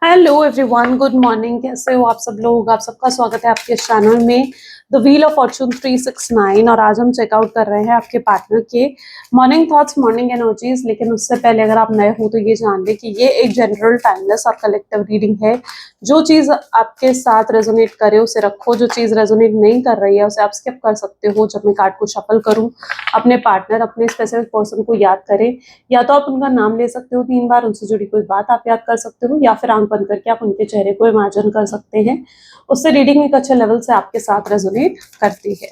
Hello everyone, good morning. कैसे हो आप सब लोग? आप सबका स्वागत है आपके चैनल में द व्हील ऑफ फॉर्चून 369। और आज हम चेकआउट कर रहे हैं आपके पार्टनर के मॉर्निंग थॉट्स, मॉर्निंग एनर्जीज। लेकिन उससे पहले अगर आप नए हो तो ये जान लें कि ये एक जनरल, टाइमलेस और कलेक्टिव रीडिंग है। जो चीज़ आपके साथ रेजोनेट करे उसे रखो, जो चीज़ रेजोनेट नहीं कर रही है उसे आप स्किप कर सकते हो। जब मैं कार्ड को शफल करूँ, अपने पार्टनर, अपने स्पेसिफिक पर्सन को याद करें। या तो आप उनका नाम ले सकते हो 3 बार, उनसे जुड़ी कोई बात आप याद कर सकते हो, या फिर आंख बंद करके आप उनके चेहरे को इमेजिन कर सकते हैं। उससे रीडिंग एक अच्छे लेवल से आपके साथ रेजोनेट करती है।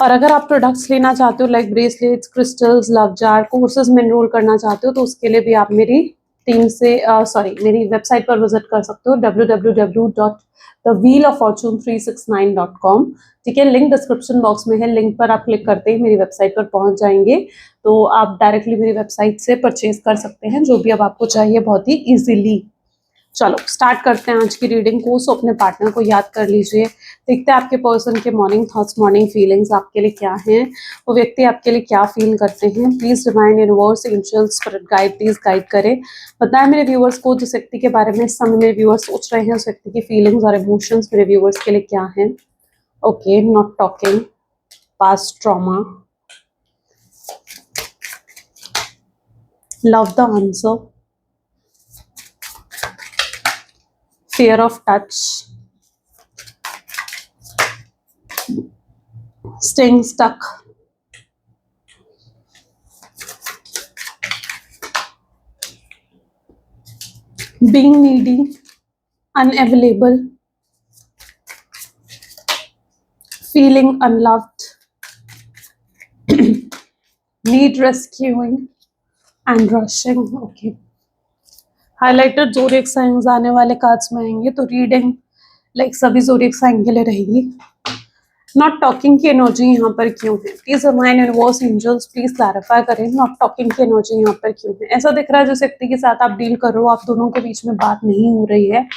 और अगर आप प्रोडक्ट्स लेना चाहते हो like bracelets, crystals, love jar, courses में एनरोल करना चाहते हो तो उसके लिए भी आप मेरी टीम से मेरी वेबसाइट पर विजिट कर सकते हो www.thewheeloffortune369.com। ठीक है, लिंक डिस्क्रिप्शन बॉक्स में है। लिंक पर आप क्लिक करते ही मेरी वेबसाइट पर पहुंच जाएंगे, तो आप डायरेक्टली मेरी वेबसाइट से परचेज कर सकते हैं जो भी अब आपको चाहिए बहुत ही इजीली। चलो स्टार्ट करते हैं आज की रीडिंग को। सो अपने पार्टनर को याद कर लीजिए। देखते हैं आपके पर्सन के मॉर्निंग थॉट्स, मॉर्निंग फीलिंग्स आपके लिए क्या हैं, वो व्यक्ति आपके लिए क्या फील करते हैं। Please divine universe, angels, spirit guide please guide करें। बताएं मेरे व्यूअर्स को जिस व्यक्ति के बारे में इस समय मेरे व्यूअर्स सोच रहे हैं, उस व्यक्ति की फीलिंग्स और इमोशंस मेरे व्यूअर्स के लिए क्या हैं। Okay, not talking, past trauma, love the answer, fear of touch, staying stuck, being needy, unavailable, feeling unloved, need rescuing and rushing. Okay, highlighted zodiac science आने वाले कार्ड्स में आएंगे तो रीडिंग लाइक सभी ज़ोडिएक साइन के लिए रहेगी। Not talking की एनर्जी यहाँ पर क्यों है? Please divine universe, angels please clarify करें नॉट टॉकिंग की एनर्जी यहाँ पर क्यों है। ऐसा दिख रहा है जिस व्यक्ति के साथ आप डील कर रहे हो, आप दोनों के बीच में बात नहीं हो रही है।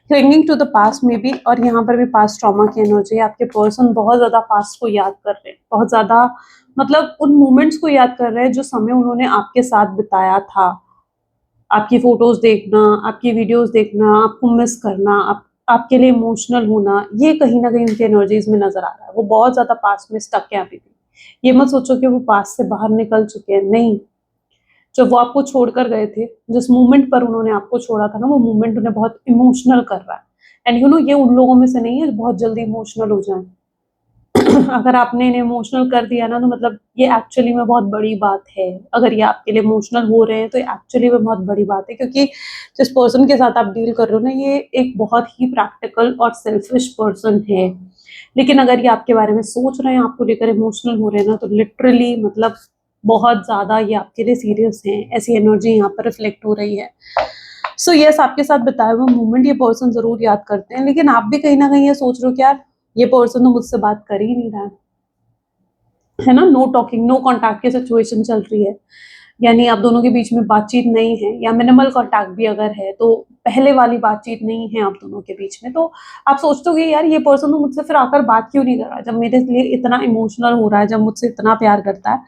क्लिंगिंग टू द पास्ट में भी, और यहाँ पर भी पास्ट ट्रॉमा की एनर्जी है। आपके पर्सन बहुत ज्यादा पास्ट को याद कर रहे हैं, बहुत ज्यादा मतलब उन मोमेंट्स को याद कर रहे हैं जो समय उन्होंने आपके साथ बिताया था। आपकी फोटोज देखना, आपकी वीडियोस देखना, आपको मिस करना, आपके लिए इमोशनल होना, ये कहीं ना कहीं उनकी एनर्जीज में नजर आ रहा है। वो बहुत ज्यादा पास्ट में स्टक है अभी भी। ये मत सोचो कि वो पास्ट से बाहर निकल चुके हैं, नहीं। जब वो आपको छोड़कर गए थे, जिस मोमेंट पर उन्होंने आपको छोड़ा था ना, वो मोमेंट उन्हें बहुत इमोशनल कर रहा है। एंड यू नो, ये उन लोगों में से नहीं है जो बहुत जल्दी इमोशनल हो जाए। अगर आपने इन्हें इमोशनल कर दिया ना, तो मतलब ये एक्चुअली में बहुत बड़ी बात है। अगर ये आपके लिए इमोशनल हो रहे हैं तो एक्चुअली में बहुत बड़ी बात है, क्योंकि जिस पर्सन के साथ आप डील कर रहे हो ना, ये एक बहुत ही प्रैक्टिकल और सेल्फिश पर्सन है। लेकिन अगर ये आपके बारे में सोच रहे हैं, आपको लेकर इमोशनल हो रहे हैं ना, तो लिटरली मतलब बहुत ज्यादा ये आपके लिए सीरियस है। ऐसी एनर्जी यहाँ पर रिफ्लेक्ट हो रही है। सो यस, आपके साथ बिताए हुए मोमेंट ये पर्सन जरूर याद करते हैं, लेकिन आप भी कहीं ना कहीं ये सोच रहे हो कि यार ये पर्सन तो मुझसे बात कर ही नहीं रहा है ना। नो टॉकिंग, नो कॉन्टैक्ट की सिचुएशन चल रही है, यानी आप दोनों के बीच में बातचीत नहीं है, या मिनिमल कॉन्टैक्ट भी अगर है तो पहले वाली बातचीत नहीं है आप दोनों के बीच में। तो आप सोचते हो कि यार ये पर्सन तो मुझसे फिर आकर बात क्यों नहीं कर रहा, जब मेरे लिए इतना इमोशनल हो रहा है, जब मुझसे इतना प्यार करता है।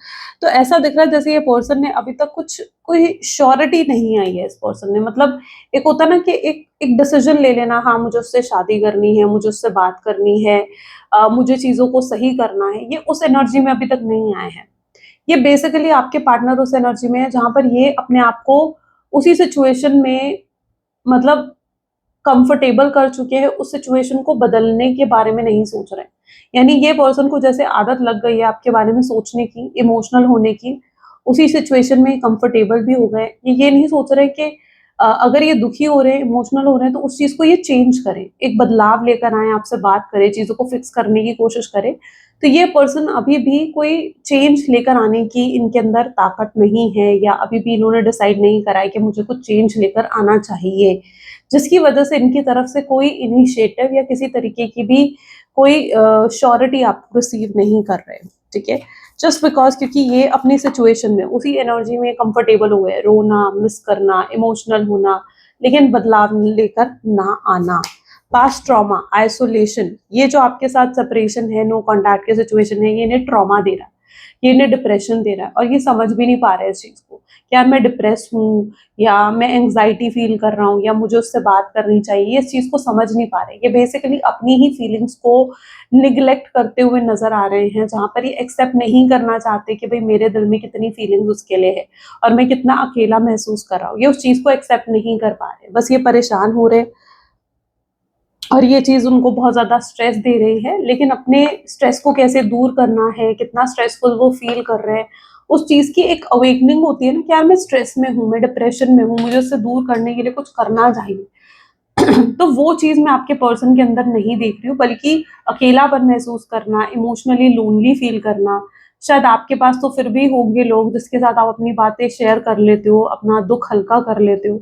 तो ऐसा दिख रहा है जैसे ये पर्सन ने अभी तक कुछ कोई श्योरिटी नहीं आई है इस पर्सन ने। मतलब एक होता है ना कि एक एक डिसीजन ले लेना, हाँ मुझे उससे शादी करनी है, मुझे उससे बात करनी है, मुझे चीजों को सही करना है, ये उस एनर्जी में अभी तक नहीं आए हैं। ये बेसिकली आपके पार्टनर उस एनर्जी में है जहां पर ये अपने आप को उसी सिचुएशन में मतलब कंफर्टेबल कर चुके हैं, उस सिचुएशन को बदलने के बारे में नहीं सोच रहे हैं। यानी ये पर्सन को जैसे आदत लग गई है आपके बारे में सोचने की, इमोशनल होने की, उसी सिचुएशन में कंफर्टेबल भी हो गए। ये नहीं सोच रहे कि अगर ये दुखी हो रहे हैं, इमोशनल हो रहे हैं, तो उस चीज को ये चेंज करें, एक बदलाव लेकर आए, आपसे बात करें, चीजों को फिक्स करने की कोशिश करें। तो ये पर्सन अभी भी कोई चेंज लेकर आने की इनके अंदर ताकत नहीं है, या अभी भी इन्होंने डिसाइड नहीं करा है कि मुझे कुछ चेंज लेकर आना चाहिए, जिसकी वजह से इनकी तरफ से कोई इनिशिएटिव या किसी तरीके की भी कोई श्योरिटी आप रिसीव नहीं कर रहे। ठीक है, जस्ट बिकॉज क्योंकि ये अपनी सिचुएशन में उसी एनर्जी में कंफर्टेबल हुए, रोना, मिस करना, इमोशनल होना, लेकिन बदलाव लेकर ना आना। पास्ट ट्रॉमा, आइसोलेशन, ये जो आपके साथ सेपरेशन है, नो कॉन्टैक्ट की सिचुएशन है, ये इन्हें ट्रॉमा दे रहा है। ये इन्हें डिप्रेशन दे रहा है और ये समझ भी नहीं पा रहे इस चीज़ को, क्या मैं डिप्रेस हूँ या मैं एंग्जाइटी फील कर रहा हूँ या मुझे उससे बात करनी चाहिए, ये इस चीज़ को समझ नहीं पा रहे। ये बेसिकली अपनी ही फीलिंग्स को निग्लेक्ट करते हुए नजर आ रहे हैं, जहाँ पर ये एक्सेप्ट नहीं करना चाहते कि भाई मेरे दिल में कितनी फीलिंग्स उसके लिए है और मैं कितना अकेला महसूस कर रहा हूँ। ये उस चीज़ को एक्सेप्ट नहीं कर पा रहे, बस ये परेशान हो रहे और ये चीज़ उनको बहुत ज़्यादा स्ट्रेस दे रही है। लेकिन अपने स्ट्रेस को कैसे दूर करना है, कितना स्ट्रेसफुल वो फील कर रहे हैं, उस चीज़ की एक अवेकनिंग होती है ना कि यार मैं स्ट्रेस में हूँ, मैं डिप्रेशन में हूँ, मुझे उससे दूर करने के लिए कुछ करना चाहिए। तो वो चीज़ मैं आपके पर्सन के अंदर नहीं देख रही हूँ, बल्कि अकेलापन महसूस करना, इमोशनली लोनली फील करना। शायद आपके पास तो फिर भी होंगे लोग जिसके साथ आप अपनी बातें शेयर कर लेते हो, अपना दुःख हल्का कर लेते हो,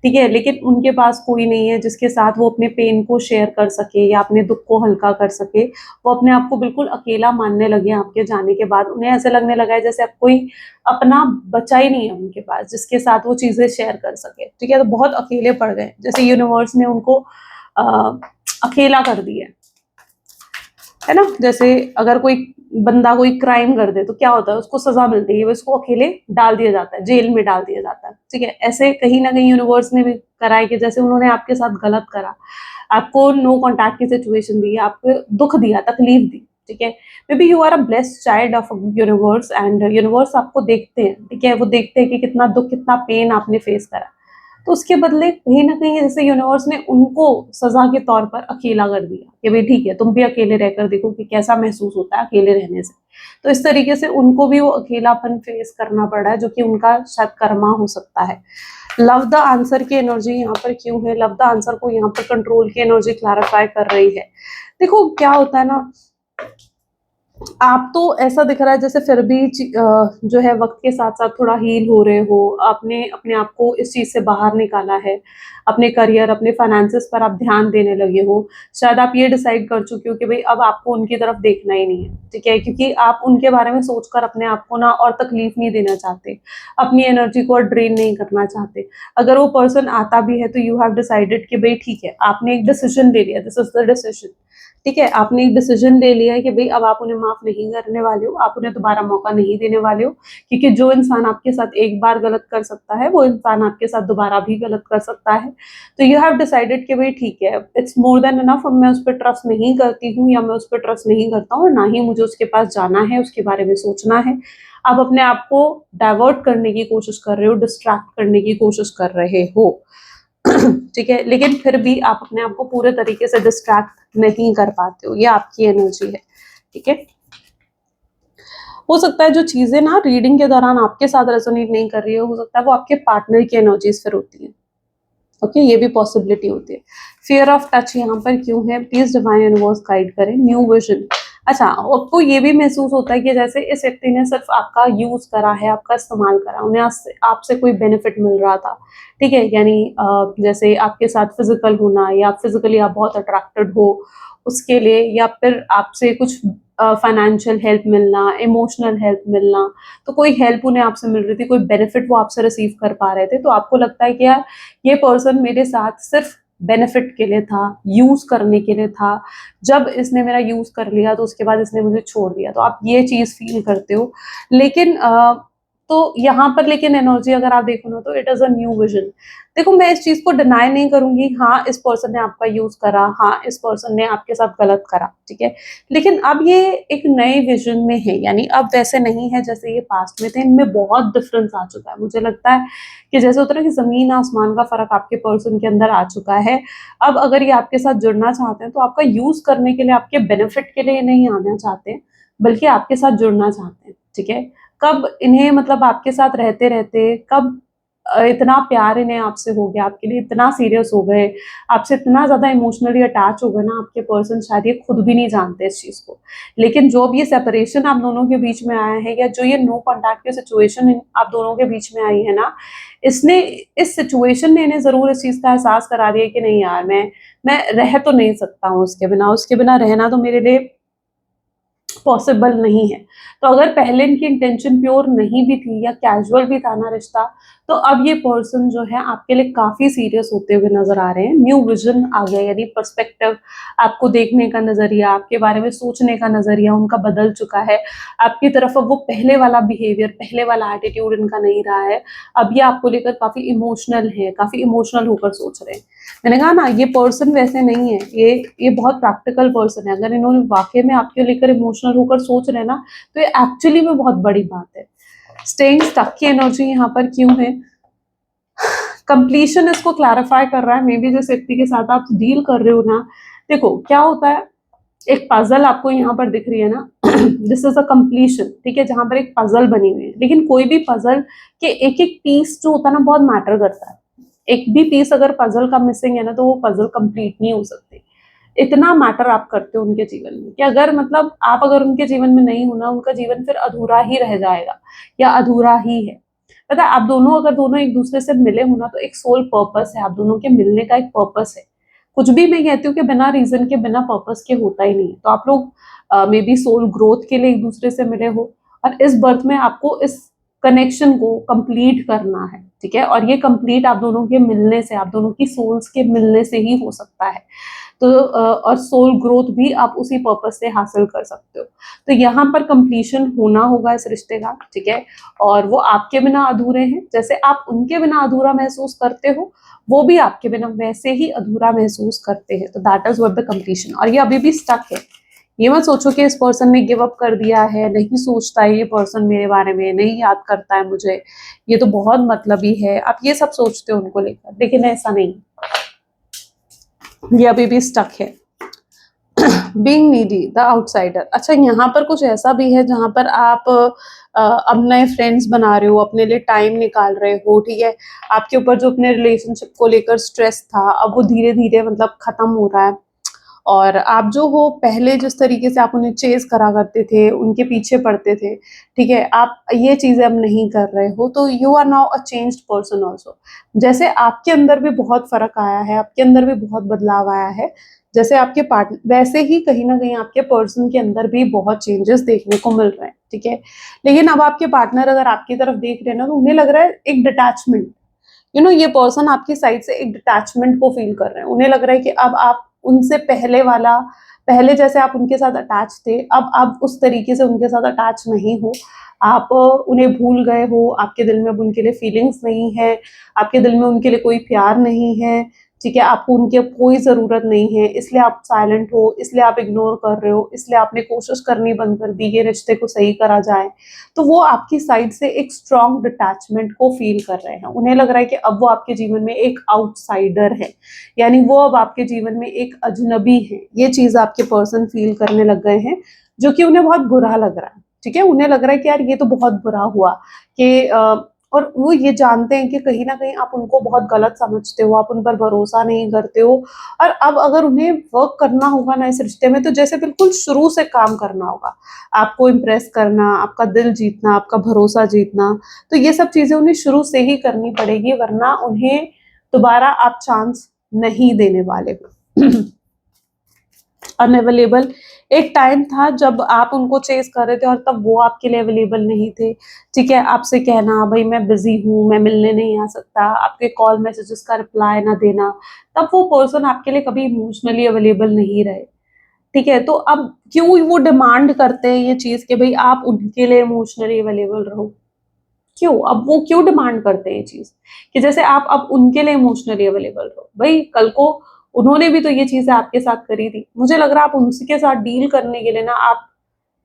ठीक है? लेकिन उनके पास कोई नहीं है जिसके साथ वो अपने पेन को शेयर कर सके या अपने दुःख को हल्का कर सके। वो अपने आप को बिल्कुल अकेला मानने लगे हैं आपके जाने के बाद। उन्हें ऐसा लगने लगा है जैसे अब कोई अपना बचा ही नहीं है उनके पास, जिसके साथ वो चीज़ें शेयर कर सके, ठीक है? तो बहुत अकेले पड़ गए, जैसे यूनिवर्स ने उनको अ, अकेला कर दिया है ना? जैसे अगर कोई बंदा कोई क्राइम कर दे तो क्या होता है, उसको सज़ा मिलती है, उसको अकेले डाल दिया जाता है, जेल में डाल दिया जाता है, ठीक है? ऐसे कहीं न कहीं यूनिवर्स ने भी करा है कि जैसे उन्होंने आपके साथ गलत करा, आपको नो कॉन्टैक्ट की सिचुएशन दी, आपको दुःख दिया, तकलीफ दी, ठीक है? Maybe you are a blessed child of universe and universe आपको देखते हैं, ठीक है? वो देखते हैं कि कितना दुःख, कितना पेन आपने फेस करा। तो उसके बदले कहीं न कहीं जैसे यूनिवर्स ने उनको सज़ा के तौर पर अकेला कर दिया कि भई ठीक है, तुम भी अकेले रहकर देखो कि कैसा महसूस होता है अकेले रहने से। तो इस तरीके से उनको भी वो अकेलापन फेस करना पड़ा है, जो कि उनका शायद कर्मा हो सकता है। लव द आंसर की एनर्जी यहाँ पर क्यों है? लव द आंसर को यहाँ पर कंट्रोल की एनर्जी क्लैरिफाई कर रही है। देखो क्या होता है ना, आप तो ऐसा दिख रहा है जैसे फिर भी जो है वक़्त के साथ-साथ थोड़ा हील हो रहे हो। आपने अपने आप को इस चीज़ से बाहर निकाला है। अपने करियर, अपने फाइनेंसेस पर आप ध्यान देने लगे हो। शायद आप ये डिसाइड कर चुके हो कि भई अब आपको उनकी तरफ देखना ही नहीं है, ठीक है? क्योंकि आप उनके बारे में सोचकर अपने आप को ना और तकलीफ नहीं देना चाहते। अपनी एनर्जी को और ड्रेन नहीं करना चाहते। अगर वो पर्सन आता भी है तो यू हैव डिसाइडेड कि भई ठीक है, आपने एक डिसीज़न ले लिया, दिस इज़ द डिसीज़न। ठीक है, आपने एक डिसीजन ले लिया है कि भई अब आप उन्हें माफ़ नहीं करने वाले हो, आप उन्हें दोबारा मौका नहीं देने वाले हो, क्योंकि जो इंसान आपके साथ एक बार गलत कर सकता है, वो इंसान आपके साथ दोबारा भी गलत कर सकता है। तो यू हैव डिसाइडेड कि भई ठीक है, इट्स मोर देन इनफ, अब मैं उस पे ट्रस्ट नहीं करती हूँ या मैं उस पे ट्रस्ट नहीं करता हूँ और ना ही मुझे उसके पास जाना है, उसके बारे में सोचना है। आप अपने आप को डाइवर्ट करने की कोशिश कर रहे हो, डिस्ट्रैक्ट करने की कोशिश कर रहे हो। ठीक है, लेकिन फिर भी आप अपने आप को पूरे तरीके से डिस्ट्रैक्ट नहीं कर पाते हो, ये आपकी एनर्जी है, ठीक है? हो सकता है जो चीज़ें ना रीडिंग के दौरान आपके साथ रेजोनेट नहीं कर रही हो सकता है वो आपके पार्टनर की एनर्जीज़ फिर होती हैं, ओके? ये भी पॉसिबिलिटी होती है। फियर ऑफ टच यहाँ पर क्यों है? प्लीज़ डिवाइन यूनिवर्स गाइड करें। न्यू विज़न, अच्छा, आपको ये भी महसूस होता है कि जैसे इस व्यक्ति ने सिर्फ़ आपका यूज़ करा है, आपका इस्तेमाल करा, उन्हें आपसे कोई बेनिफिट मिल रहा था, ठीक है? यानी जैसे आपके साथ फिज़िकल होना या फिज़िकली आप बहुत अट्रैक्टेड हो उसके लिए, या फिर आपसे कुछ फाइनेंशियल हेल्प मिलना, इमोशनल हेल्प मिलना, तो कोई हेल्प उन्हें आपसे मिल रही थी, कोई बेनिफिट वो आपसे रिसीव कर पा रहे थे, तो आपको लगता है कि यार ये पर्सन मेरे साथ सिर्फ़ बेनिफिट के लिए था, यूज़ करने के लिए था। जब इसने मेरा यूज़ कर लिया तो उसके बाद इसने मुझे छोड़ दिया, तो आप ये चीज़ फ़ील करते हो। लेकिन तो यहाँ पर लेकिन एनर्जी अगर आप देखो ना तो it is a new vision. देखो मैं इस चीज़ को डिनाई नहीं करूँगी, हाँ, इस पर्सन ने आपका यूज़ करा, हाँ, इस पर्सन ने आपके साथ गलत करा, ठीक है? लेकिन अब ये एक नए विज़न में है, यानी अब वैसे नहीं है जैसे ये पास्ट में थे, इनमें बहुत डिफ़रेंस आ चुका है। मुझे लगता है कि जैसे होता है ना कि ज़मीन-आसमान का फ़र्क आपके पर्सन के अंदर आ चुका है। अब अगर ये आपके साथ जुड़ना चाहते हैं तो आपका यूज़ करने के लिए, आपके बेनिफिट के लिए नहीं आना चाहते हैं, बल्कि आपके साथ जुड़ना चाहते हैं, ठीक है? कब इन्हें मतलब आपके साथ रहते-रहते कब इतना प्यार इन्हें आपसे हो गया, आपके लिए इतना सीरियस हो गए, आपसे इतना ज़्यादा इमोशनली अटैच हो गए ना आपके पर्सन, शायद ये खुद भी नहीं जानते इस चीज़ को। लेकिन जो भी ये सेपरेशन आप दोनों के बीच में आया है या जो ये नो कॉन्टैक्ट की सिचुएशन आप दोनों के बीच में आई है ना, इसने इस सिचुएशन ने इन्हें ज़रूर इस चीज़ का एहसास करा दिया कि नहीं यार, मैं रह तो नहीं सकता हूँ उसके बिना रहना तो मेरे लिए पॉसिबल नहीं है। तो अगर पहले इनकी इंटेंशन प्योर नहीं भी थी या कैजुअल भी था ना रिश्ता, तो अब ये पर्सन जो है आपके लिए काफी सीरियस होते हुए नजर आ रहे हैं। न्यू विजन आ गया, यानी पर्सपेक्टिव, आपको देखने का नजरिया, आपके बारे में सोचने का नजरिया उनका बदल चुका है। आपकी तरफ अब वो पहले वाला बिहेवियर, पहले वाला एटीट्यूड इनका नहीं रहा है। अब ये आपको लेकर काफी इमोशनल है, काफी इमोशनल होकर सोच रहे हैं। मैंने कहा ना, ये पर्सन वैसे नहीं है, ये बहुत प्रैक्टिकल पर्सन है। अगर इन्होंने वाकई में आपके लेकर इमोशनल होकर सोच रहे हैं ना, तो ये एक्चुअली में बहुत बड़ी बात है। स्टेइंग स्टक की एनर्जी यहाँ पर क्यों है? कंप्लीशन इसको क्लैरिफाई कर रहा है। मे बी जिस व्यक्ति के साथ आप डील कर रहे हो ना, देखो क्या होता है, एक पजल आपको यहाँ पर दिख रही है ना, दिस इज अ कंप्लीशन, ठीक है, जहां पर एक पजल बनी हुई है। लेकिन कोई भी पजल के एक एक पीस जो होता है ना, बहुत मैटर करता है। एक भी पीस अगर पजल का मिसिंग है ना, तो वो पजल कंप्लीट नहीं हो सकती। इतना मैटर आप करते हो उनके जीवन में कि अगर मतलब आप अगर उनके जीवन में नहीं हो ना, उनका जीवन फिर अधूरा ही रह जाएगा या अधूरा ही है। पता है, आप दोनों अगर दोनों एक दूसरे से मिले हो ना, तो एक सोल पर्पस है, आप दोनों के मिलने का एक पर्पस है। कुछ भी मैं कहती हूँ कि बिना रीजन के, बिना पर्पस के होता ही नहीं है। तो आप लोग मे बी सोल ग्रोथ के लिए एक दूसरे से मिले हो, और इस बर्थ में आपको इस कनेक्शन को कंप्लीट करना है, ठीक है। और ये कंप्लीट आप दोनों के मिलने से, आप दोनों की सोल्स के मिलने से ही हो सकता है। तो और सोल ग्रोथ भी आप उसी पर्पस से हासिल कर सकते हो। तो यहाँ पर कंप्लीशन होना होगा इस रिश्ते का, ठीक है। और वो आपके बिना अधूरे हैं, जैसे आप उनके बिना अधूरा महसूस करते हो, वो भी आपके बिना वैसे ही अधूरा महसूस करते हैं। तो that is what the completion. और ये अभी भी स्टक है। ये मत सोचो कि इस पर्सन ने गिव अप कर दिया है, नहीं सोचता है ये पर्सन मेरे बारे में, नहीं याद करता है मुझे, ये तो बहुत मतलबी है, आप ये सब सोचते हो उनको लेकर। लेकिन ऐसा नहीं, ये अभी भी स्टक है। Being needy, the outsider. अच्छा, यहाँ पर कुछ ऐसा भी है जहाँ पर आप अब नए फ्रेंड्स बना रहे हो, अपने लिए टाइम निकाल रहे हो, ठीक है। आपके ऊपर जो अपने रिलेशनशिप को लेकर स्ट्रेस था, अब वो धीरे धीरे मतलब खत्म हो रहा है। और आप जो हो, पहले जिस तरीके से आप उन्हें चेज करा करते थे, उनके पीछे पड़ते थे, ठीक है, आप ये चीजें अब नहीं कर रहे हो। तो you are now a changed person also. जैसे आपके अंदर भी बहुत फर्क आया है, आपके अंदर भी बहुत बदलाव आया है, जैसे आपके पार्टनर, वैसे ही कहीं ना कहीं आपके पर्सन के अंदर भी बहुत चेंजेस देखने को मिल रहे हैं, ठीक है। लेकिन अब आपके पार्टनर अगर आपकी तरफ देख रहे हैं ना, तो उन्हें लग रहा है एक डिटैचमेंट। ये पर्सन आपकी साइड से एक डिटैचमेंट को फील कर रहे हैं। उन्हें लग रहा है कि अब आप उनसे पहले वाला, पहले जैसे आप उनके साथ अटैच थे, अब आप उस तरीके से उनके साथ अटैच नहीं हो। आप उन्हें भूल गए हो, आपके दिल में अब उनके लिए फीलिंग्स नहीं है, आपके दिल में उनके लिए कोई प्यार नहीं है, ठीक है। आपको उनकी अब कोई ज़रूरत नहीं है, इसलिए आप साइलेंट हो, इसलिए आप इग्नोर कर रहे हो, इसलिए आपने कोशिश करनी बंद कर दी कि रिश्ते को सही करा जाए। तो वो आपकी साइड से एक स्ट्रॉन्ग डिटैचमेंट को फील कर रहे हैं। उन्हें लग रहा है कि अब वो आपके जीवन में एक आउटसाइडर है, यानी वो अब आपके जीवन में एक अजनबी है। ये चीज़ आपके पर्सन फील करने लग गए हैं, जो कि उन्हें बहुत बुरा लग रहा है, ठीक है। उन्हें लग रहा है कि यार ये तो बहुत बुरा हुआ कि और वो ये जानते हैं कि कहीं ना कहीं आप उनको बहुत गलत समझते हो, आप उन पर भरोसा नहीं करते हो। और अब अगर उन्हें वर्क करना होगा ना इस रिश्ते में, तो जैसे बिल्कुल शुरू से काम करना होगा, आपको इम्प्रेस करना, आपका दिल जीतना, आपका भरोसा जीतना। तो ये सब चीजें उन्हें शुरू से ही करनी पड़ेगी, वरना उन्हें दोबारा आप चांस नहीं देने वाले हो। अनअवेलेबल, एक टाइम था जब आप उनको चेस कर रहे थे और तब वो आपके लिए अवेलेबल नहीं थे, ठीक है। आपसे कहना भाई मैं बिजी हूँ, मैं मिलने नहीं आ सकता, आपके कॉल मैसेजेस का रिप्लाई ना देना, तब वो पर्सन आपके लिए कभी इमोशनली अवेलेबल नहीं रहे, ठीक है। तो अब क्यों वो डिमांड करते हैं ये चीज कि भाई आप उनके लिए इमोशनली अवेलेबल रहो? क्यों अब वो क्यों डिमांड करते हैं ये चीज कि जैसे आप अब उनके लिए इमोशनली अवेलेबल रहो? भाई कल को उन्होंने भी तो ये चीजें आपके साथ करी थी। मुझे लग रहा है आप उनके साथ डील करने के लिए ना, आप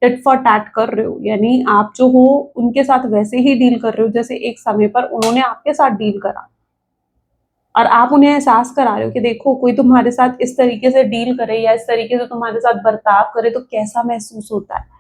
टिट फॉर टैट कर रहे हो, यानी आप जो हो उनके साथ वैसे ही डील कर रहे हो जैसे एक समय पर उन्होंने आपके साथ डील करा। और आप उन्हें एहसास करा रहे हो कि देखो कोई तुम्हारे साथ इस तरीके से डील करे या इस तरीके से तुम्हारे साथ बर्ताव करे तो कैसा महसूस होता है।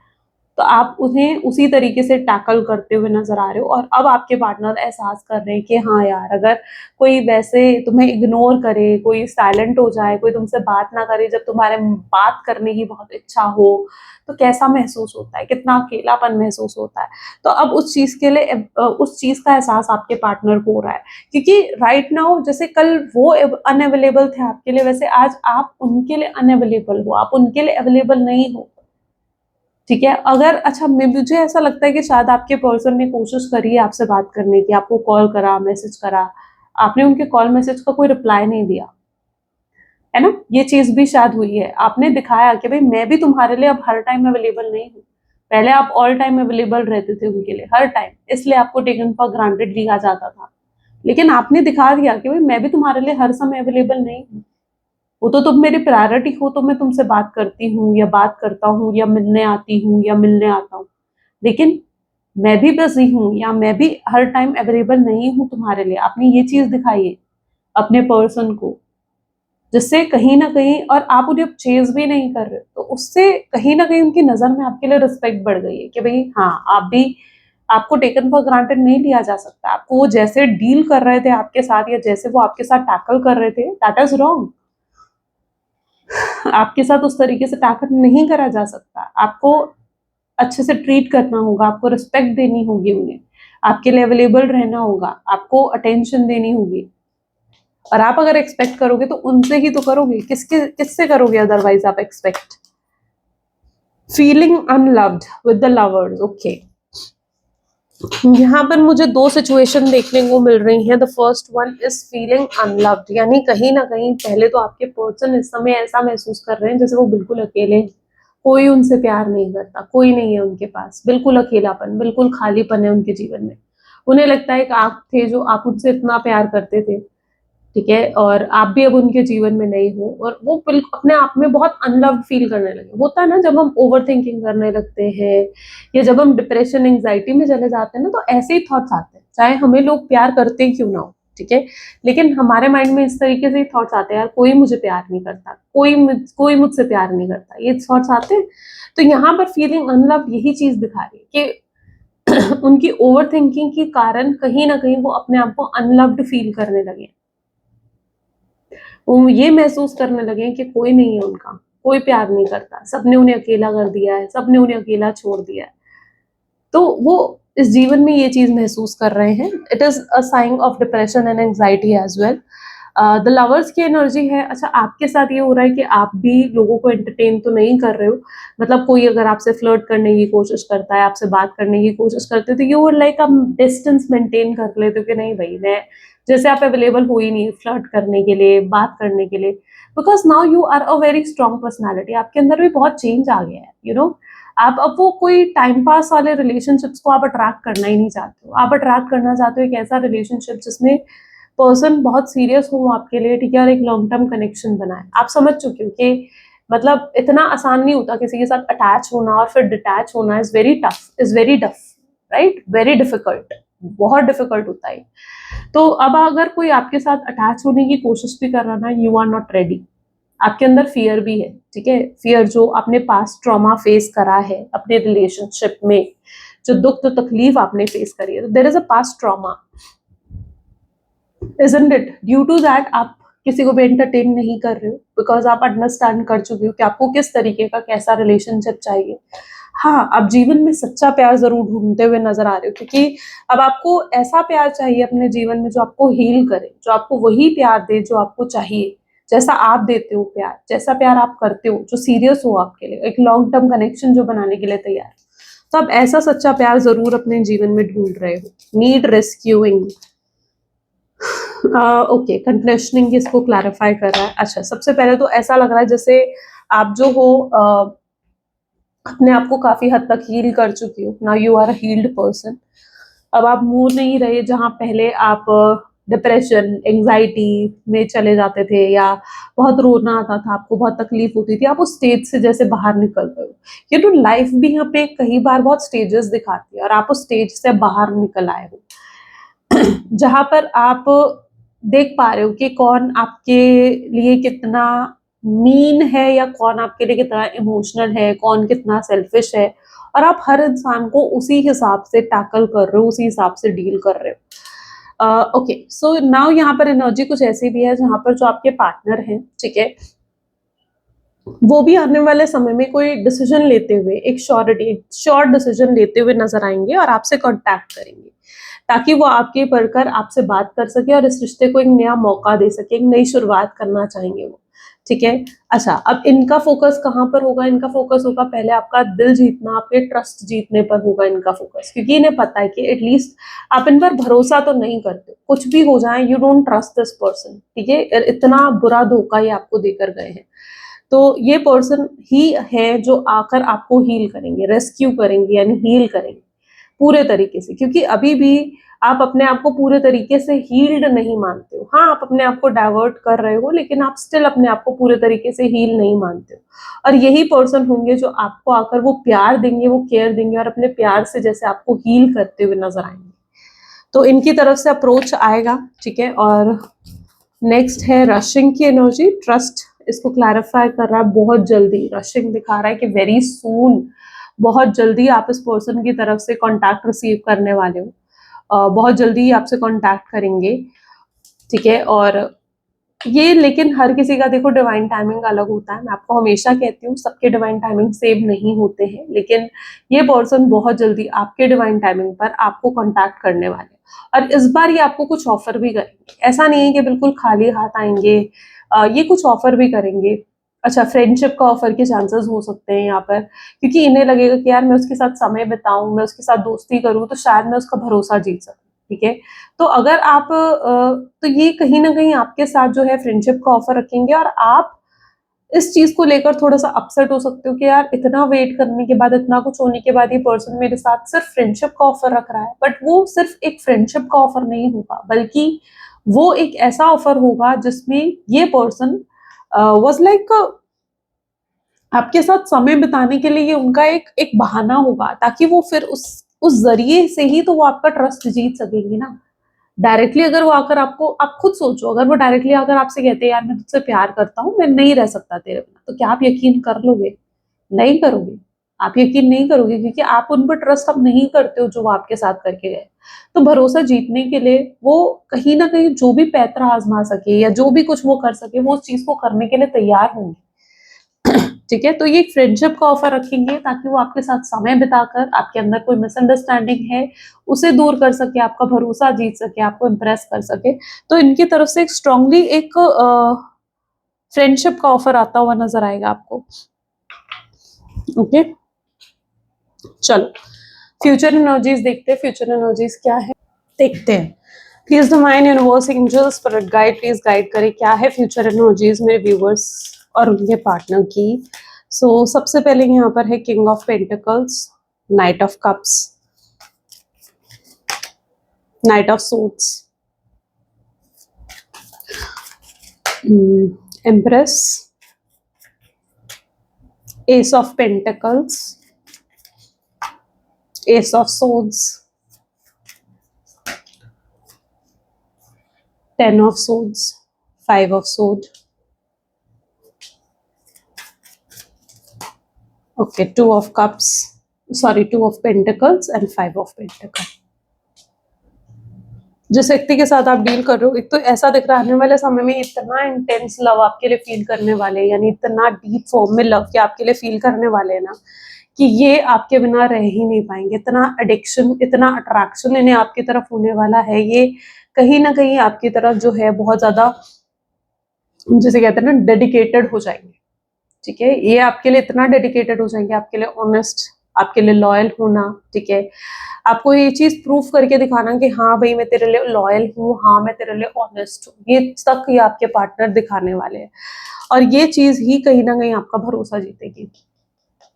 तो आप उन्हें उसी तरीके से टैकल करते हुए नजर आ रहे हो। और अब आपके पार्टनर एहसास कर रहे हैं कि हाँ यार, अगर कोई वैसे तुम्हें इग्नोर करे, कोई साइलेंट हो जाए, कोई तुमसे बात ना करे जब तुम्हारे बात करने की बहुत इच्छा हो, तो कैसा महसूस होता है, कितना अकेलापन महसूस होता है। तो अब उस चीज के लिए उस चीज का एहसास आपके पार्टनर को हो रहा है, क्योंकि राइट नाउ जैसे कल वो अनअवेलेबल थे आपके लिए, वैसे आज आप उनके लिए अनअवेलेबल हो, आप उनके लिए अवेलेबल नहीं हो। ठीक है। अगर अच्छा मुझे ऐसा लगता है कि शायद आपके पर्सन ने कोशिश करी है आपसे बात करने की, आपको कॉल करा, मैसेज करा, आपने उनके कॉल मैसेज का कोई रिप्लाई नहीं दिया, है ना, ये चीज भी शायद हुई है। आपने दिखाया कि भाई मैं भी तुम्हारे लिए अब हर टाइम अवेलेबल नहीं हूँ। पहले आप ऑल टाइम अवेलेबल रहते थे उनके लिए, हर टाइम, इसलिए आपको टेकन फॉर ग्रांटेड लिया जाता था। लेकिन आपने दिखा दिया कि भाई मैं भी तुम्हारे लिए हर समय अवेलेबल नहीं हूँ, वो तो तुम मेरी प्रायोरिटी हो तो मैं तुमसे बात करती हूँ या बात करता हूँ या मिलने आती हूँ या मिलने आता हूँ, लेकिन मैं भी बिजी हूँ या मैं भी हर टाइम अवेलेबल नहीं हूँ तुम्हारे लिए। आपने ये चीज दिखाई है अपने पर्सन को, जिससे कहीं ना कहीं, और आप उन्हें चेज भी नहीं कर रहे, तो उससे कहीं ना कहीं उनकी नजर में आपके लिए रिस्पेक्ट बढ़ गई है कि भाई हाँ, आप भी, आपको टेकन फॉर ग्रांटेड नहीं लिया जा सकता। आपको वो जैसे डील कर रहे थे आपके साथ या जैसे वो आपके साथ टैकल कर रहे थे, दैट इज रॉन्ग। आपके साथ उस तरीके से टैकल नहीं करा जा सकता। आपको अच्छे से ट्रीट करना होगा, आपको रिस्पेक्ट देनी होगी उन्हें, आपके लिए अवेलेबल रहना होगा, आपको अटेंशन देनी होगी। और आप अगर एक्सपेक्ट करोगे तो उनसे ही तो करोगे, किससे करोगे अदरवाइज आप expect. Feeling unloved with the lovers, okay. यहाँ पर मुझे दो सिचुएशन देखने को मिल रही हैं। The first one is feeling unloved, यानी कहीं ना कहीं पहले तो आपके पर्सन इस समय ऐसा महसूस कर रहे हैं जैसे वो बिल्कुल अकेले हैं, कोई उनसे प्यार नहीं करता, कोई नहीं है उनके पास, बिल्कुल अकेलापन, बिल्कुल खालीपन है उनके जीवन में। उन्हें लगता है कि आप थे जो आप उनसे इतना प्यार करते थे, ठीक है, और आप भी अब उनके जीवन में नहीं हो, और वो बिल्कुल अपने आप में बहुत अनलव्ड फील करने लगे। होता है ना, जब हम ओवर थिंकिंग करने लगते हैं या जब हम डिप्रेशन एंजाइटी में चले जाते हैं ना, तो ऐसे ही थॉट्स आते हैं, चाहे हमें लोग प्यार करते ही क्यों ना हो, ठीक है, लेकिन हमारे माइंड में इस तरीके से थॉट्स आते हैं, यार कोई मुझे प्यार नहीं करता, कोई मुझसे प्यार नहीं करता, ये थॉट्स आते हैं। तो यहाँ पर फीलिंग अनलव्ड यही चीज दिखा रही है कि उनकी ओवर थिंकिंग के कारण कहीं ना कहीं वो अपने आप को अनलव्ड फील करने लगे, वो ये महसूस करने लगे कि कोई नहीं है उनका, कोई प्यार नहीं करता, सबने उन्हें अकेला कर दिया है, सबने उन्हें अकेला छोड़ दिया है। तो वो इस जीवन में ये चीज महसूस कर रहे हैं। It is a sign of depression and anxiety as well. The lovers की एनर्जी है। अच्छा, आपके साथ ये हो रहा है कि आप भी लोगों को एंटरटेन तो नहीं कर रहे हो, मतलब कोई अगर आपसे फ्लर्ट करने की कोशिश करता है, आपसे बात करने की कोशिश करते हो, तो यू वुड लाइक आप डिस्टेंस मेंटेन कर लेते हो कि नहीं भाई, मैं, जैसे आप अवेलेबल हो ही नहीं फ्लर्ट करने के लिए, बात करने के लिए, because now you are a very strong personality, आपके अंदर भी बहुत चेंज आ गया है, यू नो। आप अब वो कोई टाइम पास वाले रिलेशनशिप्स को आप अट्रैक्ट करना ही नहीं चाहते हो, आप अट्रैक्ट करना चाहते हो एक ऐसा रिलेशनशिप जिसमें पर्सन बहुत सीरियस हो आपके लिए, ठीक है, और एक लॉन्ग टर्म कनेक्शन बनाए। आप समझ चुके हो कि मतलब इतना आसान नहीं होता किसी के साथ अटैच होना और फिर डिटैच होना, is very tough, is very tough, right, very difficult, बहुत डिफिकल्ट होता है। तो अब अगर कोई आपके साथ अटैच होने की कोशिश भी कर रहा ना, यू आर नॉट रेडी, आपके अंदर फियर भी है, ठीक है, फियर जो आपने पास्ट ट्रॉमा फेस करा है अपने रिलेशनशिप में, जो दुख तो तकलीफ आपने फेस करी है, there is a past trauma, isn't it? Due to that आप किसी को भी एंटरटेन नहीं कर रहे हो, बिकॉज आप अंडरस्टैंड कर चुके हो कि आपको किस तरीके का कैसा रिलेशनशिप चाहिए। हाँ, आप जीवन में सच्चा प्यार जरूर ढूंढते हुए नजर आ रहे हो, क्योंकि अब आपको ऐसा प्यार चाहिए अपने जीवन में जो आपको हील करे, जो आपको वही प्यार दे जो आपको चाहिए, जैसा आप देते हो प्यार, जैसा प्यार आप करते हो, जो सीरियस हो आपके लिए, एक लॉन्ग टर्म कनेक्शन जो बनाने के लिए तैयार। तो आप ऐसा सच्चा प्यार जरूर अपने जीवन में ढूंढ रहे हो। नीड रेस्क्यूइंग, ओके, कंडीशनिंग इसको क्लैरिफाई कर रहा है। अच्छा, सबसे पहले तो ऐसा लग रहा है जैसे आप जो हो अपने आप को काफी हद तक हील कर चुकी हो, now you are a healed person. अब आप मूव नहीं रहे जहां पहले आप डिप्रेशन एंजाइटी में चले जाते थे, या बहुत रोना आता था, आपको बहुत तकलीफ होती थी, आप उस स्टेज से जैसे बाहर निकल गए हो। ये तो लाइफ भी यहाँ पे कई बार बहुत स्टेजेस दिखाती है, और आप उस स्टेज से बाहर निकल आए हो जहां पर आप देख पा रहे हो कि कौन आपके लिए कितना मीन है या कौन आपके लिए कितना इमोशनल है, कौन कितना सेल्फिश है, और आप हर इंसान को उसी हिसाब से टैकल कर रहे हो, उसी हिसाब से डील कर रहे हो। ओके, सो नाउ यहाँ पर एनर्जी कुछ ऐसी भी है जहां पर जो आपके पार्टनर हैं, ठीक है, वो भी आने वाले समय में कोई डिसीजन लेते हुए, एक श्योर डिसीजन लेते हुए नजर आएंगे और आपसे कांटेक्ट करेंगे, ताकि वो आपके पढ़कर आपसे बात कर सके और इस रिश्ते को एक नया मौका दे सके, एक नई शुरुआत करना चाहेंगे वो। ठीक है। अच्छा, अब इनका फोकस कहाँ पर होगा? इनका फोकस होगा पहले आपका दिल जीतना, आपके ट्रस्ट जीतने पर होगा इनका फोकस, क्योंकि इन्हें पता है कि एटलीस्ट आप इन पर भरोसा तो नहीं करते, कुछ भी हो जाए you don't trust this person, ठीक है। इतना बुरा धोखा ये आपको देकर गए हैं। तो ये पर्सन ही है जो आकर आपको हील करेंगे, रेस्क्यू करेंगे, यानी हील करेंगे पूरे तरीके से, क्योंकि अभी भी आप अपने आप को पूरे तरीके से हील्ड नहीं मानते हो। हाँ, आप अपने आप को डाइवर्ट कर रहे हो, लेकिन आप स्टिल अपने आप को पूरे तरीके से हील नहीं मानते हो। और यही पर्सन होंगे जो आपको आकर वो प्यार देंगे, वो केयर देंगे, और अपने प्यार से जैसे आपको हील करते हुए नजर आएंगे। तो इनकी तरफ से अप्रोच आएगा, ठीक है। और नेक्स्ट है रशिंग की एनर्जी, ट्रस्ट इसको क्लैरिफाई कर रहा है बहुत जल्दी। रशिंग दिखा रहा है कि वेरी सून, बहुत जल्दी आप इस पर्सन की तरफ से कांटेक्ट रिसीव करने वाले हो, बहुत जल्दी ही आपसे कांटेक्ट करेंगे, ठीक है। और ये लेकिन हर किसी का देखो डिवाइन टाइमिंग अलग होता है, मैं आपको हमेशा कहती हूँ सबके डिवाइन टाइमिंग सेम नहीं होते हैं, लेकिन ये पर्सन बहुत जल्दी आपके डिवाइन टाइमिंग पर आपको कांटेक्ट करने वाले हैं। और इस बार ये आपको कुछ ऑफर भी करेंगे, ऐसा नहीं है कि बिल्कुल खाली हाथ आएंगे, ये कुछ ऑफर भी करेंगे। अच्छा, फ्रेंडशिप का ऑफर के चांसेस हो सकते हैं यहाँ पर, क्योंकि इन्हें लगेगा कि यार मैं उसके साथ समय बिताऊं, मैं उसके साथ दोस्ती करूं, तो शायद मैं उसका भरोसा जीत सकूं, ठीक है। तो अगर आप तो ये कहीं ना कहीं आपके साथ जो है फ्रेंडशिप का ऑफर रखेंगे, और आप इस चीज को लेकर थोड़ा सा अपसेट हो सकते हो कि यार इतना वेट करने के बाद, इतना कुछ होने के बाद ये पर्सन मेरे साथ सिर्फ फ्रेंडशिप का ऑफर रख रहा है। बट वो सिर्फ एक फ्रेंडशिप का ऑफर नहीं होगा, बल्कि वो एक ऐसा ऑफर होगा जिसमें ये पर्सन वाज लाइक आपके साथ समय बिताने के लिए ये उनका एक एक बहाना होगा, ताकि वो फिर उस जरिए से ही तो वो आपका ट्रस्ट जीत सकेंगे ना। डायरेक्टली अगर वो आकर आपको, आप खुद सोचो, अगर वो डायरेक्टली आकर आपसे कहते हैं यार मैं तुझसे प्यार करता हूँ, मैं नहीं रह सकता तेरे बिना, तो क्या आप यकीन कर लोगे? नहीं करोगे, आप यकीन नहीं करोगे, क्योंकि आप उन पर ट्रस्ट अब नहीं करते हो जो वो आपके साथ करके गए। तो भरोसा जीतने के लिए वो कहीं ना कहीं जो भी पैंतरा आजमा सके या जो भी कुछ वो कर सके, वो उस चीज को करने के लिए तैयार होंगे, ठीक है। तो ये एक फ्रेंडशिप का ऑफर रखेंगे, ताकि वो आपके साथ समय बिताकर आपके अंदर कोई मिसअंडरस्टैंडिंग है उसे दूर कर सके, आपका भरोसा जीत सके, आपको इम्प्रेस कर सके। तो इनकी तरफ से एक स्ट्रांगली एक फ्रेंडशिप का ऑफर आता हुआ नजर आएगा आपको, ओके। चलो फ्यूचर एनर्जीज देखते हैं, फ्यूचर एनर्जीज क्या है देखते हैं। Please divine universe angels spirit guide, please guide करें क्या है फ्यूचर एनर्जीज मेरे व्यूअर्स और उनके पार्टनर की। सो सबसे पहले यहाँ पर है king of pentacles, night of cups, night of swords, empress, S of pentacles, S of swords, 10 of swords, 5 of sword, okay, 2 of cups, sorry, 2 of pentacles and 5 of pentacles। जिस व्यक्ति के साथ आप डील कर रहे हो, एक तो ऐसा दिख रहा है आने वाले समय में इतना इंटेंस लव आपके लिए फील करने वाले हैं, यानी इतना डीप फॉर्म में लव के आपके लिए फील करने वाले हैं ना, कि ये आपके बिना रह ही नहीं पाएंगे। इतना एडिक्शन, इतना अट्रैक्शन इन्हें आपकी तरफ होने वाला है, ये कहीं ना कहीं आपकी तरफ जो है बहुत ज्यादा, जिसे कहते हैं ना, डेडिकेटेड हो जाएंगे, ठीक है। ये आपके लिए इतना डेडिकेटेड हो जाएंगे, आपके लिए ऑनेस्ट, आपके लिए लॉयल होना, ठीक है। आपको ये चीज प्रूफ करके दिखाना कि हाँ भाई मैं तेरे लिए लॉयल हूँ, हाँ मैं तेरे लिए ऑनेस्ट हूँ, ये तक ये आपके पार्टनर दिखाने वाले हैं। और ये चीज ही कहीं ना कहीं आपका भरोसा जीतेगी,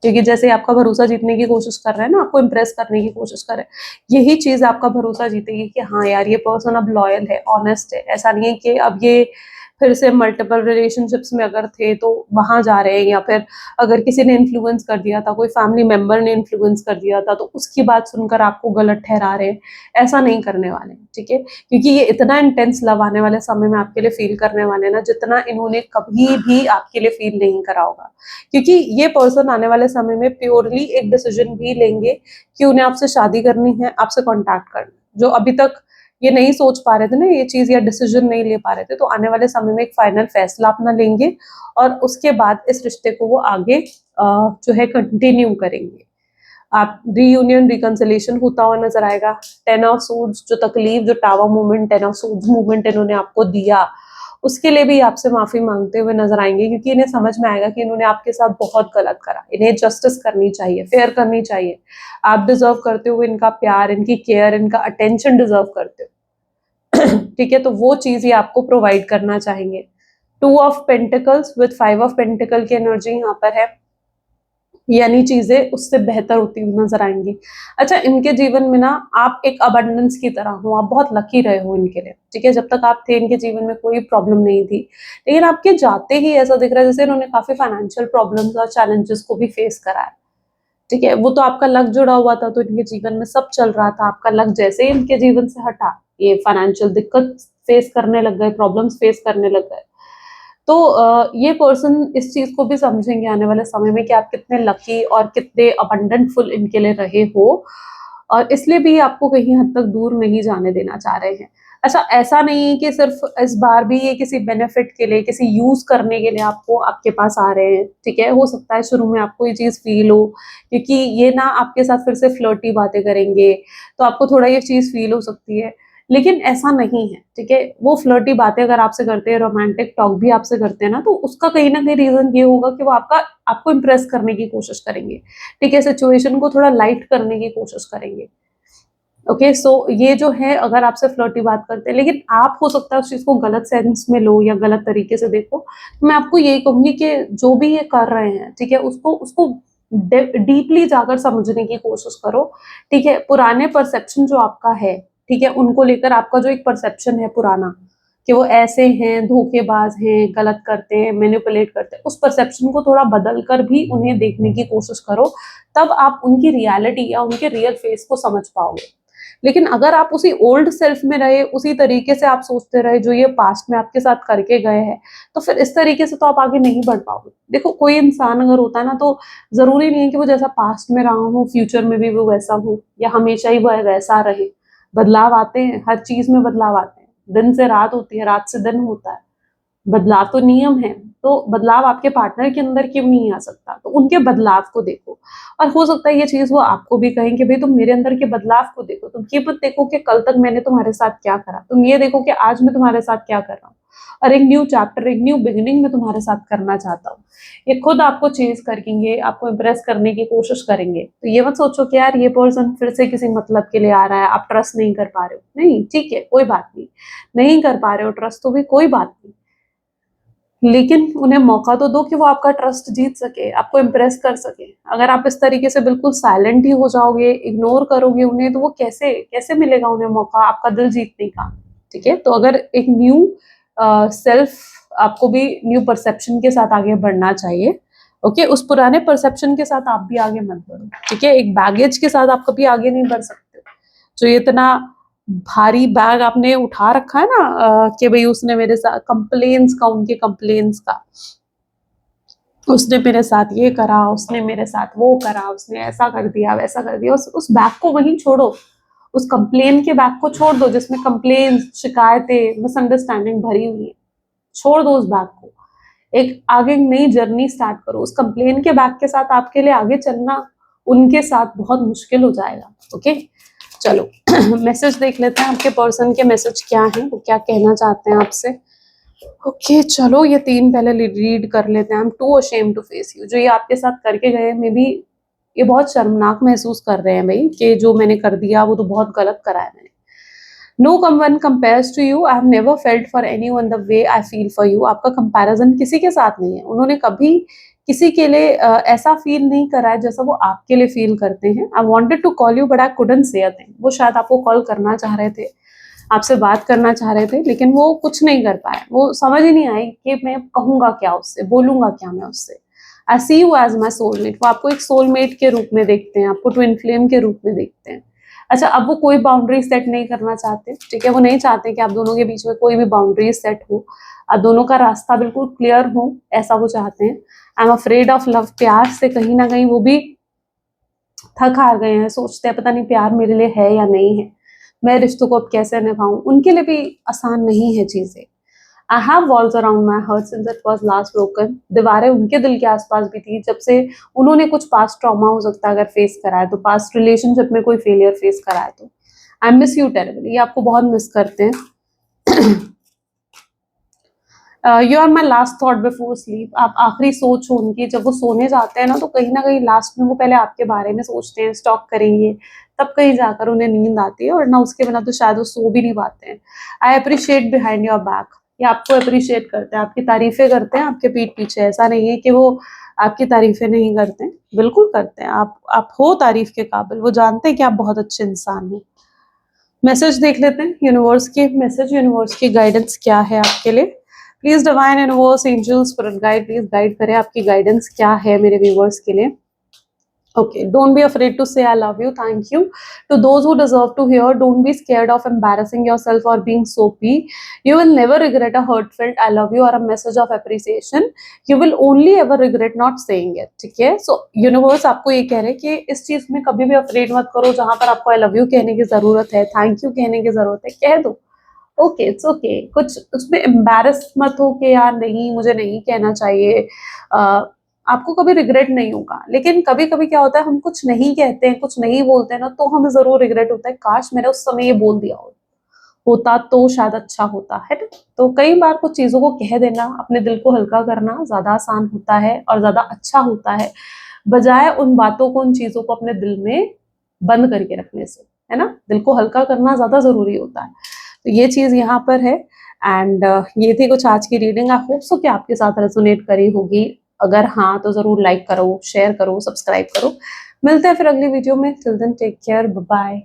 क्योंकि जैसे आपका भरोसा जीतने की कोशिश कर रहे हैं ना, आपको इम्प्रेस करने की कोशिश कर रहे हैं, यही चीज आपका भरोसा जीतेगी कि हाँ यार ये पर्सन अब लॉयल है, ऑनेस्ट है। ऐसा नहीं है कि अब ये फिर से मल्टीपल रिलेशनशिप्स में अगर थे तो वहां जा रहे हैं, या फिर अगर किसी ने इन्फ्लुएंस कर दिया था, कोई फैमिली मेंबर ने इन्फ्लुएंस कर दिया था, तो उसकी बात सुनकर आपको गलत ठहरा रहे हैं, ऐसा नहीं करने वाले, ठीक है। क्योंकि ये इतना इंटेंस लव आने वाले समय में आपके लिए फील करने वाले ना, जितना इन्होंने कभी भी आपके लिए फील नहीं करा होगा। क्योंकि ये पर्सन आने वाले समय में प्योरली एक डिसीजन भी लेंगे कि उन्हें आपसे शादी करनी है, आपसे कॉन्टैक्ट करना, जो अभी तक ये नहीं सोच पा रहे थे ना ये चीज, या डिसीजन नहीं ले पा रहे थे, तो आने वाले समय में एक फाइनल फैसला अपना लेंगे, और उसके बाद इस रिश्ते को वो आगे जो है कंटिन्यू करेंगे। आप रीयूनियन, रिकंसिलेशन होता हुआ नजर आएगा। 10 ऑफ सूड्स, जो तकलीफ, जो टावर मूवमेंट, 10 ऑफ सूड्स मूवमेंट इन्होंने आपको दिया, उसके लिए भी आपसे माफी मांगते हुए नजर आएंगे, क्योंकि इन्हें समझ में आएगा कि इन्होंने आपके साथ बहुत गलत करा। इन्हें जस्टिस करनी चाहिए, फेयर करनी चाहिए। आप डिजर्व करते हो इनका प्यार, इनकी केयर, इनका अटेंशन डिजर्व करते हो। ठीक है, तो वो चीज ये आपको प्रोवाइड करना चाहेंगे। 2 of pentacles with 5 of pentacle की एनर्जी यहाँ पर है, यानी चीजें उससे बेहतर होती हुई नजर आएंगी। अच्छा, इनके जीवन में ना आप एक अबंडेंस की तरह हो, आप बहुत लकी रहे हो इनके लिए। ठीक है, जब तक आप थे इनके जीवन में कोई प्रॉब्लम नहीं थी, लेकिन आपके जाते ही ऐसा दिख रहा है जैसे इन्होंने काफी फाइनेंशियल प्रॉब्लम्स और चैलेंजेस को भी फेस करा है। ठीक है, वो तो आपका लक जुड़ा हुआ था, तो इनके जीवन में सब चल रहा था। आपका लक जैसे ही इनके जीवन से हटा, ये फाइनेंशियल दिक्कत फेस करने लग गए, प्रॉब्लम्स फेस करने लग गए। तो ये पर्सन इस चीज को भी समझेंगे आने वाले समय में कि आप कितने लकी और कितने अबंडेंटफुल इनके लिए रहे हो, और इसलिए भी आपको कहीं हद तक दूर नहीं जाने देना चाह रहे हैं। अच्छा, ऐसा नहीं है कि सिर्फ इस बार भी ये किसी बेनिफिट के लिए, किसी यूज करने के लिए आपको आपके पास आ रहे हैं। ठीक है, हो सकता है शुरू में आपको ये चीज फील हो, क्योंकि ये ना आपके साथ फिर से फ्लर्टी बातें करेंगे, तो आपको थोड़ा ये चीज फील हो सकती है, लेकिन ऐसा नहीं है। ठीक है, वो फ्लर्टी बातें अगर आपसे करते हैं, रोमांटिक टॉक भी आपसे करते हैं ना, तो उसका कहीं ना कहीं रीजन ये होगा कि वो आपको इम्प्रेस करने की कोशिश करेंगे। ठीक है, सिचुएशन को थोड़ा लाइट करने की कोशिश करेंगे। ओके, सो ये जो है, अगर आपसे फ्लर्टी बात करते हैं, लेकिन आप हो सकता है उस चीज को गलत सेंस में लो या गलत तरीके से देखो, तो मैं आपको यही कहूंगी कि जो भी ये कर रहे हैं, ठीक है, उसको उसको डीपली जाकर समझने की कोशिश करो। ठीक है, पुराने परसेप्शन जो आपका है, ठीक है, उनको लेकर आपका जो एक परसेप्शन है पुराना, कि वो ऐसे हैं, धोखेबाज हैं, गलत करते हैं, मैनिपुलेट करते हैं, उस परसेप्शन को थोड़ा बदल कर भी उन्हें देखने की कोशिश करो। तब आप उनकी रियलिटी या उनके रियल फेस को समझ पाओगे। लेकिन अगर आप उसी ओल्ड सेल्फ में रहे, उसी तरीके से आप सोचते रहे जो ये पास्ट में आपके साथ करके गए हैं, तो फिर इस तरीके से तो आप आगे नहीं बढ़ पाओगे। देखो, कोई इंसान अगर होता है ना, तो जरूरी नहीं है कि वो जैसा पास्ट में रहा हो फ्यूचर में भी वो वैसा हो, या हमेशा ही वो वैसा रहे। बदलाव आते हैं, हर चीज में बदलाव आते हैं। दिन से रात होती है, रात से दिन होता है, बदलाव तो नियम है। तो बदलाव आपके पार्टनर के अंदर क्यों नहीं आ सकता? तो उनके बदलाव को देखो, और हो सकता है ये चीज वो आपको भी कहें कि भाई तुम मेरे अंदर के बदलाव को देखो, तुम ये मत देखो कि कल तक मैंने तुम्हारे साथ क्या करा, तुम ये देखो कि आज मैं तुम्हारे साथ क्या कर रहा हूँ, और एक न्यू चैप्टर, एक न्यू बिगिनिंग में तुम्हारे साथ करना चाहता हूँ। ये खुद आपको चेंज करेंगे, आपको इम्प्रेस करने की कोशिश करेंगे। तो ये मत सोचो कि यार ये पर्सन फिर से किसी मतलब के लिए आ रहा है, आप ट्रस्ट नहीं कर पा रहे हो। नहीं, ठीक है, कोई बात नहीं, नहीं कर पा रहे हो ट्रस्ट तो भी कोई बात नहीं, लेकिन उन्हें मौका तो दो कि वो आपका ट्रस्ट जीत सके, आपको इम्प्रेस कर सके। अगर आप इस तरीके से बिल्कुल साइलेंट ही हो जाओगे, इग्नोर करोगे उन्हें, तो वो कैसे कैसे मिलेगा उन्हें मौका आपका दिल जीतने का? ठीक है, तो अगर एक न्यू सेल्फ, आपको भी न्यू परसेप्शन के साथ आगे बढ़ना चाहिए। ओके, उस पुराने परसेप्शन के साथ आप भी आगे मत बढ़ो। ठीक है, एक बैगेज के साथ आप कभी आगे नहीं बढ़ सकते। जो इतना भारी बैग आपने उठा रखा है ना, कि भाई उसने मेरे साथ कंप्लेन्स का, उनके कंप्लेन्स का, उसने मेरे साथ ये करा, उसने मेरे साथ वो करा, उसने ऐसा कर दिया, वैसा कर दिया, उस बैग को वहीं छोड़ो। उस कंप्लेन के बैग को छोड़ दो, जिसमें कंप्लेन, शिकायतें, मिसअंडरस्टैंडिंग भरी हुई है। छोड़ दो उस बैग को, एक आगे नई जर्नी स्टार्ट करो। उस कंप्लेन के बैग के साथ आपके लिए आगे चलना उनके साथ बहुत मुश्किल हो जाएगा। ओके, चलो मैसेज देख लेते हैं, आपके पर्सन के मैसेज क्या हैं, वो क्या कहना चाहते हैं आपसे। ओके, चलो ये 3 पहले रीड कर लेते हैं। I am too ashamed to face you. जो ये आपके साथ करके गए, मे बी ये बहुत शर्मनाक महसूस कर रहे हैं भाई, कि जो मैंने कर दिया वो तो बहुत गलत करा है मैंने। No one compares to you, I have never felt for anyone the way I feel for you. आपका कंपैरिजन किसी के साथ नहीं है। उन्होंने कभी किसी के लिए ऐसा फील नहीं करा है जैसा वो आपके लिए फील करते हैं। I wanted to call you but I couldn't say a thing. वो शायद आपको कॉल करना चाह रहे थे, आपसे बात करना चाह रहे थे, लेकिन वो कुछ नहीं कर पाए। वो समझ ही नहीं आई कि मैं कहूंगा क्या उससे, बोलूंगा क्या मैं उससे। आई सी यू एज माई सोलमेट। वो आपको एक सोलमेट के रूप में देखते हैं, आपको ट्विन फ्लेम के रूप में देखते हैं। अच्छा, अब वो कोई बाउंड्री सेट नहीं करना चाहते। ठीक है, वो नहीं चाहते कि आप दोनों के बीच में कोई भी बाउंड्री सेट हो, आप दोनों का रास्ता बिल्कुल क्लियर हो, ऐसा वो चाहते हैं। I am afraid of love. प्यार से कहीं ना कहीं वो भी थक हार गए हैं, सोचते हैं पता नहीं प्यार मेरे लिए है या नहीं है, मैं रिश्तों को अब कैसे निभाऊं। उनके लिए भी आसान नहीं है चीजें। I have walls around my hurt since it was last broken. दीवारें उनके दिल के आसपास भी थी जब से उन्होंने कुछ पास्ट ट्रॉमा हो सकता है अगर फेस करा है, तो पास्ट रिलेशनशिप में कोई फेलियर फेस करा है। तो आई मिस यू टेरिबली। ये आपको बहुत मिस करते हैं। You are my last thought before sleep. आप आखिरी सोच हो उनकी। जब वो सोने जाते हैं ना, तो कहीं ना कहीं लास्ट में वो पहले आपके बारे में सोचते हैं, स्टॉक करेंगे, तब कहीं जाकर उन्हें नींद आती है, और ना उसके बिना तो शायद वो सो भी नहीं पाते हैं। I appreciate behind your back. ये आपको अप्रिशिएट करते हैं, आपकी तारीफें करते हैं आपके पीठ पीछे। ऐसा नहीं है कि वो आपकी तारीफें नहीं करते हैं, बिल्कुल करते हैं। आप हो तारीफ के काबिल। वो जानते हैं कि आप बहुत अच्छे इंसान हैं। मैसेज देख लेते हैं यूनिवर्स के मैसेज, यूनिवर्स की गाइडेंस क्या है आपके लिए। Please divine universe angels spirit guide, please guide करें, आपकी गाइडेंस क्या है मेरे व्यूवर्स के लिए। Okay, don't be afraid to say I love you. Thank you. To those who deserve to hear, don't be scared of embarrassing yourself or being soapy. You will never regret a heartfelt I love you or a message of appreciation. You will only ever regret not saying it. ठीक है? So universe आपको ये कह रहे हैं कि इस चीज में कभी भी afraid मत करो। जहां पर आपको I love you कहने की जरूरत है, thank you कहने की जरूरत है, कह दो। Okay, it's okay. कुछ उसमें एम्बैरस मत हो कि यार नहीं, मुझे नहीं कहना चाहिए। आपको कभी रिग्रेट नहीं होगा। लेकिन कभी कभी क्या होता है, हम कुछ नहीं कहते हैं, कुछ नहीं बोलते हैं ना, तो हमें जरूर रिग्रेट होता है, काश मैंने उस समय ये बोल दिया होता तो शायद अच्छा होता है ना। तो कई बार कुछ चीजों को कह देना, अपने दिल को हल्का करना ज्यादा आसान होता है और ज्यादा अच्छा होता है, बजाय उन बातों को, उन चीजों को अपने दिल में बंद करके रखने से, है ना। दिल को हल्का करना ज्यादा जरूरी होता है। तो ये चीज यहाँ पर है। एंड ये थी कुछ आज की रीडिंग। आई होप सो कि आपके साथ रेजोनेट करी होगी। अगर हाँ, तो जरूर लाइक करो, शेयर करो, सब्सक्राइब करो। मिलते हैं फिर अगली वीडियो में। Till then take care, bye bye.